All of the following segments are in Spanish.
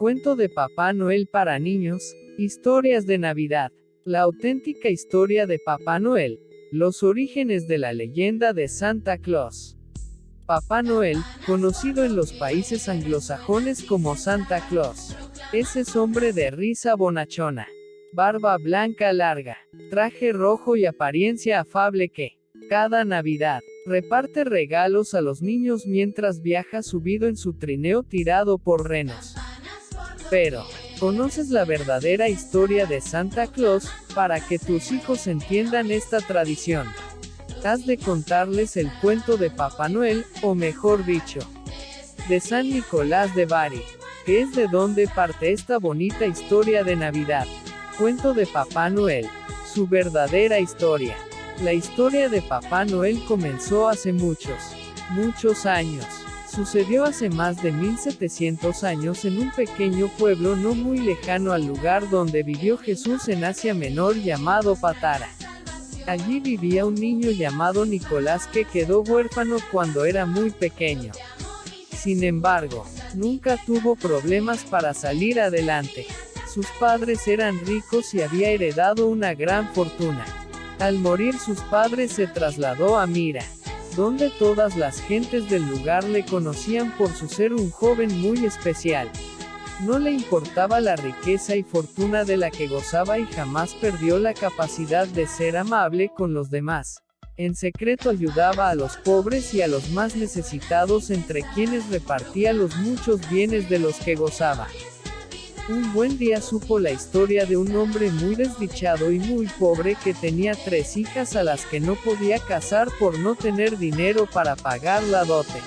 cuento de Papá Noel para niños, historias de Navidad. La auténtica historia de Papá Noel, los orígenes de la leyenda de Santa Claus. Papá Noel, conocido en los países anglosajones como Santa Claus, es hombre de risa bonachona, barba blanca larga, traje rojo y apariencia afable que, cada Navidad, reparte regalos a los niños mientras viaja subido en su trineo tirado por renos. Pero, ¿conoces la verdadera historia de Santa Claus? Para que tus hijos entiendan esta tradición, has de contarles el cuento de Papá Noel, o mejor dicho, de San Nicolás de Bari, que es de donde parte esta bonita historia de Navidad. Cuento de Papá Noel, su verdadera historia. La historia de Papá Noel comenzó hace muchos años. Sucedió hace más de 1700 años en un pequeño pueblo no muy lejano al lugar donde vivió Jesús en Asia Menor llamado Patara. Allí vivía un niño llamado Nicolás que quedó huérfano cuando era muy pequeño. Sin embargo, nunca tuvo problemas para salir adelante. Sus padres eran ricos y había heredado una gran fortuna. Al morir sus padres se trasladó a Mira, donde todas las gentes del lugar le conocían por su ser un joven muy especial. No le importaba la riqueza y fortuna de la que gozaba y jamás perdió la capacidad de ser amable con los demás. En secreto ayudaba a los pobres y a los más necesitados entre quienes repartía los muchos bienes de los que gozaba. Un buen día supo la historia de un hombre muy desdichado y muy pobre que tenía 3 hijas a las que no podía casar por no tener dinero para pagar la dote.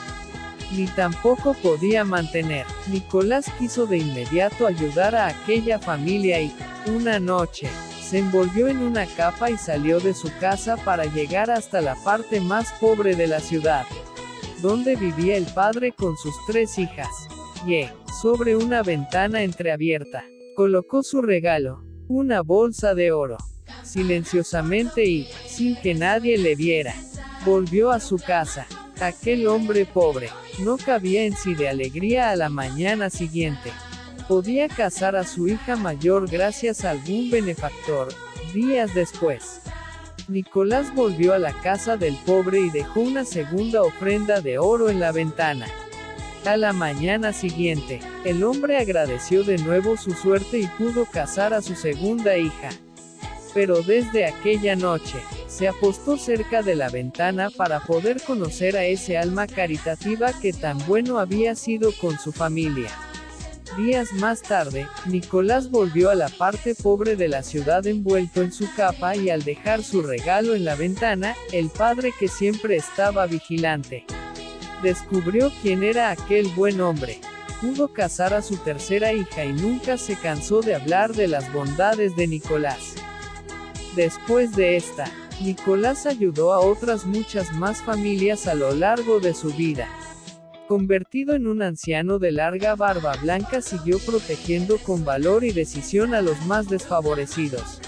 Ni tampoco podía mantener. Nicolás quiso de inmediato ayudar a aquella familia y, una noche, se envolvió en una capa y salió de su casa para llegar hasta la parte más pobre de la ciudad, donde vivía el padre con sus 3 hijas. Sobre una ventana entreabierta, colocó su regalo, una bolsa de oro. Silenciosamente y, sin que nadie le viera, volvió a su casa. Aquel hombre pobre, no cabía en sí de alegría a la mañana siguiente. Podía casar a su hija mayor gracias a algún benefactor. Días después, Nicolás volvió a la casa del pobre y dejó una segunda ofrenda de oro en la ventana. A la mañana siguiente, el hombre agradeció de nuevo su suerte y pudo casar a su segunda hija. Pero desde aquella noche, se apostó cerca de la ventana para poder conocer a ese alma caritativa que tan bueno había sido con su familia. Días más tarde, Nicolás volvió a la parte pobre de la ciudad envuelto en su capa y al dejar su regalo en la ventana, el padre que siempre estaba vigilante, descubrió quién era aquel buen hombre. Pudo casar a su tercera hija y nunca se cansó de hablar de las bondades de Nicolás. Después de esta, Nicolás ayudó a otras muchas más familias a lo largo de su vida. Convertido en un anciano de larga barba blanca, siguió protegiendo con valor y decisión a los más desfavorecidos.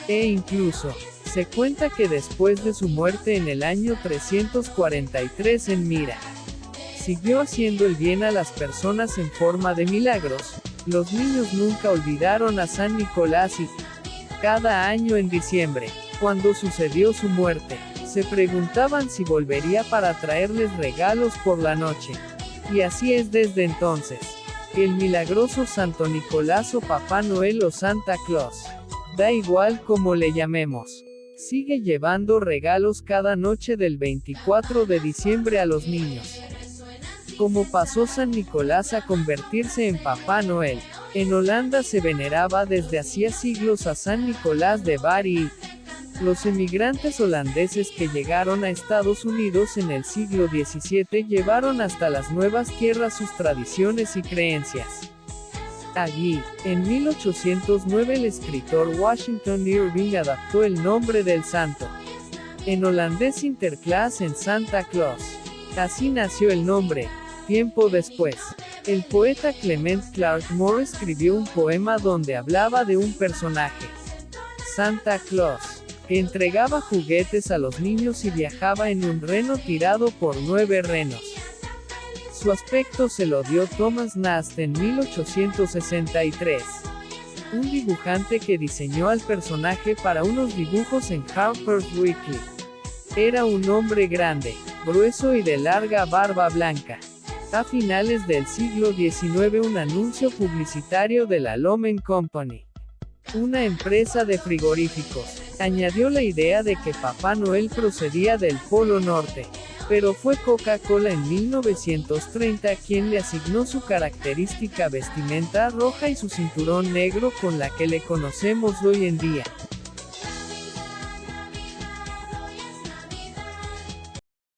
E incluso, se cuenta que después de su muerte en el año 343 en Mira, siguió haciendo el bien a las personas en forma de milagros. Los niños nunca olvidaron a San Nicolás y, cada año en diciembre, cuando sucedió su muerte, se preguntaban si volvería para traerles regalos por la noche. Y así es desde entonces, que el milagroso Santo Nicolás o Papá Noel o Santa Claus, da igual como le llamemos, sigue llevando regalos cada noche del 24 de diciembre a los niños. Como pasó San Nicolás a convertirse en Papá Noel, en Holanda se veneraba desde hacía siglos a San Nicolás de Bari y los emigrantes holandeses que llegaron a Estados Unidos en el siglo XVII llevaron hasta las nuevas tierras sus tradiciones y creencias. Allí, en 1809 el escritor Washington Irving adaptó el nombre del santo en holandés Sinterklaas en Santa Claus. Así nació el nombre. Tiempo después, el poeta Clement Clark Moore escribió un poema donde hablaba de un personaje, Santa Claus, que entregaba juguetes a los niños y viajaba en un reno tirado por 9 renos. Su aspecto se lo dio Thomas Nast en 1863. Un dibujante que diseñó al personaje para unos dibujos en Harper's Weekly. Era un hombre grande, grueso y de larga barba blanca. A finales del siglo XIX un anuncio publicitario de la Lomen Company, una empresa de frigoríficos, añadió la idea de que Papá Noel procedía del Polo Norte, pero fue Coca-Cola en 1930 quien le asignó su característica vestimenta roja y su cinturón negro con la que le conocemos hoy en día.